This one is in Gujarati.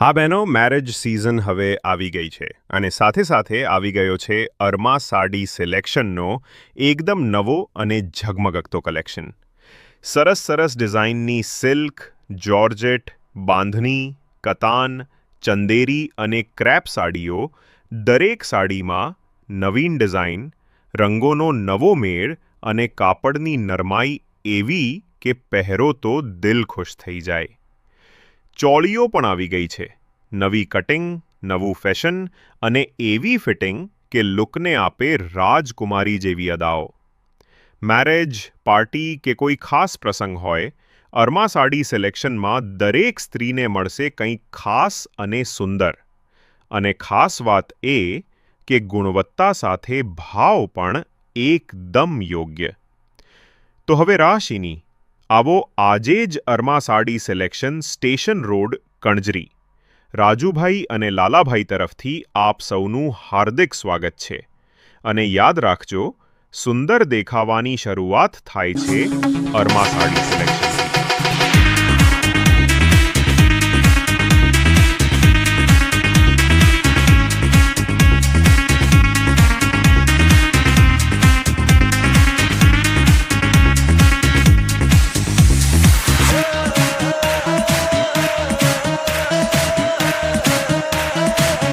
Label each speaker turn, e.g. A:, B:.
A: હા બહેનો, મેરેજ સિઝન હવે આવી ગઈ છે અને સાથે સાથે આવી ગયો છે અરમા સાડી સિલેક્શનનો એકદમ નવો અને ઝગમગતો કલેક્શન. સરસ સરસ ડિઝાઇનની સિલ્ક, જોર્જેટ, બાંધણી, કતાન, ચંદેરી અને ક્રેપ સાડીઓ, દરેક સાડીમાં નવીન ડિઝાઇન, રંગોનો નવો મેળ અને કાપડની નરમાઈ એવી કે પહેરો તો દિલ ખુશ થઈ જાય. ચોળીઓ પણ આવી ગઈ છે. નવી કટિંગ, નવું ફેશન અને એવી ફિટિંગ કે લુકને આપે રાજકુમારી જેવી અદાઓ. મેરેજ, પાર્ટી કે કોઈ ખાસ પ્રસંગ હોય, અરમા સાડી સિલેક્શનમાં દરેક સ્ત્રીને મળશે કંઈક ખાસ અને સુંદર. અને ખાસ વાત એ કે ગુણવત્તા સાથે ભાવ પણ એકદમ યોગ્ય. તો હવે રાશિની આવો આજે જ Arma sari selection, station road, Kanjari. Rajubhai અને લાલાભાઈ તરફથી આપ સૌનું હાર્દિક સ્વાગત છે. અને યાદ રાખજો, સુંદર દેખાવાની શરૂઆત થાય છે અરમા સાડી સિલેક્શન.